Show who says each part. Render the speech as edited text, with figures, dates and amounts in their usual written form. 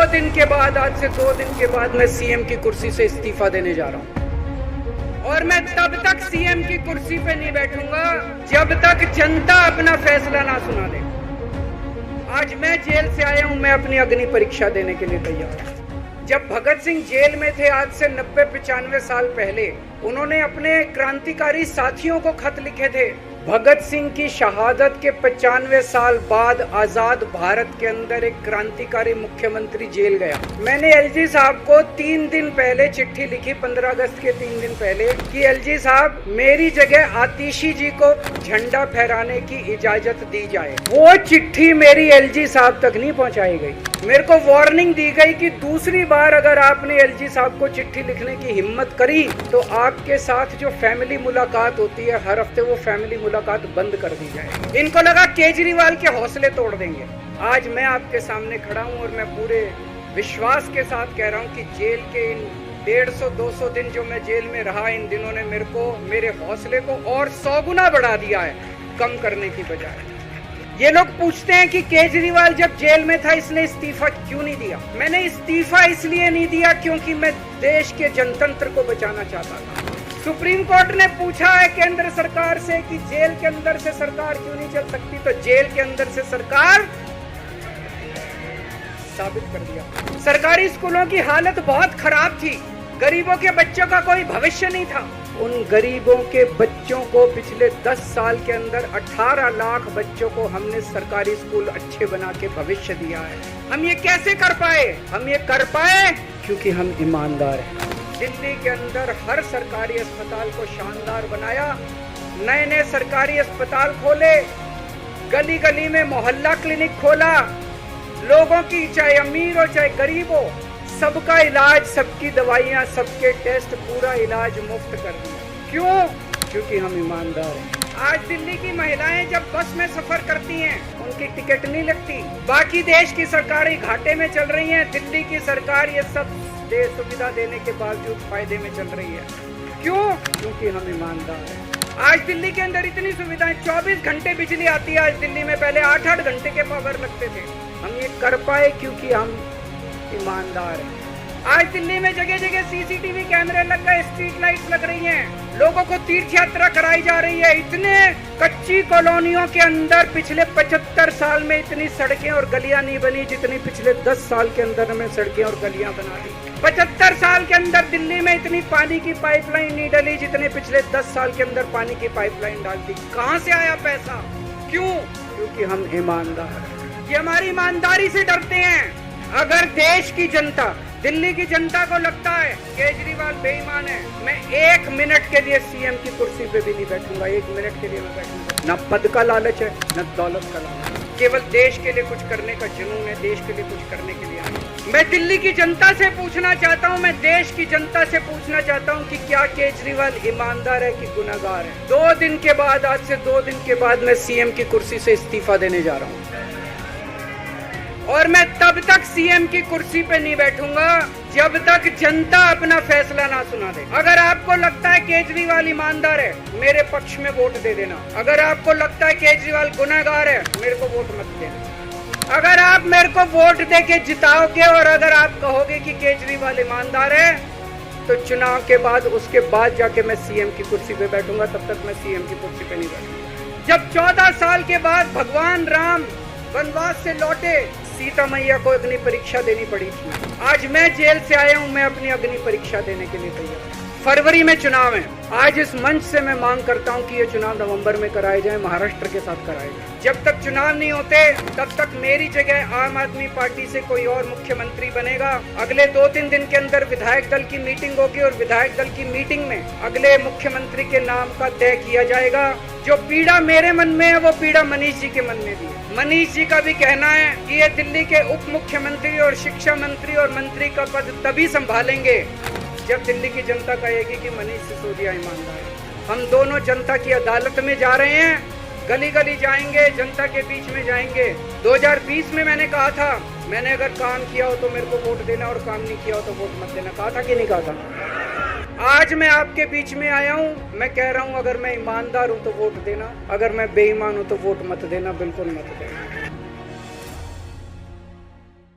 Speaker 1: दिन के बाद, आज से 2 दिन के बाद मैं सीएम की कुर्सी से इस्तीफा देने जा रहा हूं। और मैं तब तक सीएम की कुर्सी पे नहीं बैठूंगा जब तक जनता अपना फैसला ना सुना दे। आज मैं जेल से आया हूं, मैं अपनी अग्नि परीक्षा देने के लिए तैयार हूं। जब भगत सिंह जेल में थे आज से 90-95 साल पहले, उन्होंने अपने क्रांतिकारी साथियों को खत लिखे थे। भगत सिंह की शहादत के 95 साल बाद आजाद भारत के अंदर एक क्रांतिकारी मुख्यमंत्री जेल गया। मैंने एलजी साहब को 3 दिन पहले चिट्ठी लिखी, 15 अगस्त के 3 दिन पहले, कि एलजी साहब मेरी जगह आतिशी जी को झंडा फहराने की इजाजत दी जाए। वो चिट्ठी मेरी एलजी साहब तक नहीं पहुंचाई गई। मेरे को वार्निंग दी गई कि दूसरी बार अगर आपने एलजी साहब को चिट्ठी लिखने की हिम्मत करी तो आपके साथ जो फैमिली मुलाकात होती है हर हफ्ते, वो फैमिली मुलाकात बंद कर दी जाए। इनको लगा केजरीवाल के हौसले तोड़ देंगे। आज मैं आपके सामने खड़ा हूं और मैं पूरे विश्वास के साथ कह रहा हूं कि जेल के इन 150-200 दिन जो मैं जेल में रहा, इन दिनों ने मेरे हौसले को और 100 गुना बढ़ा दिया है, कम करने की बजाय। ये लोग पूछते हैं कि केजरीवाल जब जेल में था इसने इस्तीफा क्यों नहीं दिया। मैंने इस्तीफा इसलिए नहीं दिया क्योंकि मैं देश के जनतंत्र को बचाना चाहता था। सुप्रीम कोर्ट ने पूछा है केंद्र सरकार से कि जेल के अंदर से सरकार क्यों नहीं चल सकती, तो जेल के अंदर से सरकार साबित कर दिया। सरकारी स्कूलों की हालत बहुत खराब थी, गरीबों के बच्चों का कोई भविष्य नहीं था। उन गरीबों के बच्चों को पिछले 10 साल के अंदर 18 लाख बच्चों को हमने सरकारी स्कूल अच्छे बना के भविष्य दिया है। हम ये कैसे कर पाए? हम ये कर पाए क्योंकि हम ईमानदार हैं। दिल्ली के अंदर हर सरकारी अस्पताल को शानदार बनाया, नए नए सरकारी अस्पताल खोले, गली गली में मोहल्ला क्लिनिक खोला, लोगों की चाहे अमीर हो चाहे गरीब हो सबका इलाज, सबकी दवाइयाँ, सबके टेस्ट, पूरा इलाज मुफ्त कर दिया। क्यों? क्योंकि हम ईमानदार हैं। आज दिल्ली की महिलाएं जब बस में सफर करती हैं उनकी टिकट नहीं लगती। बाकी देश की सरकारें घाटे में चल रही हैं, दिल्ली की सरकार ये सब सुविधा देने के बावजूद फायदे में चल रही है। क्यों? क्योंकि हम ईमानदार हैं। आज दिल्ली के अंदर इतनी सुविधाएं, 24 घंटे बिजली आती है। आज दिल्ली में पहले 8-8 घंटे के पावर लगते थे। हम ये कर पाए क्योंकि हम ईमानदार है। आज दिल्ली में जगह जगह सीसीटीवी कैमरे लग गए, स्ट्रीट लाइट्स लग रही हैं, लोगों को तीर्थ यात्रा कराई जा रही है। इतने कच्ची कॉलोनियों के अंदर पिछले 75 साल में इतनी सड़कें और गलियां नहीं बनी जितनी पिछले 10 साल के अंदर में सड़कें और गलियां बना दी। 75 साल के अंदर दिल्ली में इतनी पानी की पाइपलाइन नहीं डली जितने पिछले 10 साल के अंदर पानी की पाइपलाइन डाल दी। कहां से आया पैसा? क्यों? क्योंकि हम ईमानदार हैं। ये हमारी ईमानदारी से डरते हैं। अगर देश की जनता, दिल्ली की जनता को लगता है केजरीवाल बेईमान है, मैं 1 मिनट के लिए सीएम की कुर्सी पे भी नहीं बैठूंगा। 1 मिनट के लिए मैं बैठूंगा। न पद का लालच है, न दौलत का लालच है, केवल देश के लिए कुछ करने का जुनून है, देश के लिए कुछ करने के लिए आए। मैं दिल्ली की जनता से पूछना चाहता हूं, मैं देश की जनता से पूछना चाहता हूं कि क्या केजरीवाल ईमानदार है कि गुनहगार है। 2 दिन के बाद, आज से 2 दिन के बाद मैं सीएम की कुर्सी से इस्तीफा देने जा रहा हूं। और मैं तब तक सीएम की कुर्सी पे नहीं बैठूंगा जब तक जनता अपना फैसला ना सुना दे। अगर आपको लगता है केजरीवाल ईमानदार है, मेरे पक्ष में वोट दे देना। अगर आपको लगता है केजरीवाल गुनहगार है, मेरे को वोट मत देना। अगर आप मेरे को वोट दे के जिताओगे और अगर आप कहोगे कि केजरीवाल ईमानदार है, तो चुनाव के बाद, उसके बाद जाके मैं सीएम की कुर्सी पे बैठूंगा। तब तक मैं सीएम की कुर्सी पे नहीं बैठूंगा। जब 14 साल के बाद भगवान राम वनवास से लौटे, सीता मैया को अग्नि परीक्षा देनी पड़ी थी। आज मैं जेल से आया हूं, मैं अपनी अग्नि परीक्षा देने के लिए तैयार हूं। फरवरी में चुनाव है। आज इस मंच से मैं मांग करता हूं कि ये चुनाव नवंबर में कराए जाए, महाराष्ट्र के साथ कराए जाए। जब तक चुनाव नहीं होते तब तक मेरी जगह आम आदमी पार्टी से कोई और मुख्यमंत्री बनेगा। अगले 2-3 दिन के अंदर विधायक दल की मीटिंग होगी और विधायक दल की मीटिंग में अगले मुख्यमंत्री के नाम का तय किया जाएगा। जो पीड़ा मेरे मन में है वो पीड़ा मनीष जी के मन में भी है। मनीष जी का भी कहना है कि ये दिल्ली के उप मुख्यमंत्री और शिक्षा मंत्री और मंत्री का पद तभी संभालेंगे जब दिल्ली की जनता कहेगी कि मनीष सिसोदिया ईमानदार है। हम दोनों जनता की अदालत में जा रहे हैं, गली गली जाएंगे, जनता के बीच में जाएंगे। 2020 में मैंने कहा था, मैंने अगर काम किया हो तो मेरे को वोट देना और काम नहीं किया हो तो वोट मत देना। कहा था कि नहीं कहा था? आज मैं आपके बीच में आया हूँ, मैं कह रहा हूँ अगर मैं ईमानदार हूँ तो वोट देना, अगर मैं बेईमान हूँ तो वोट मत देना, बिल्कुल मत देना।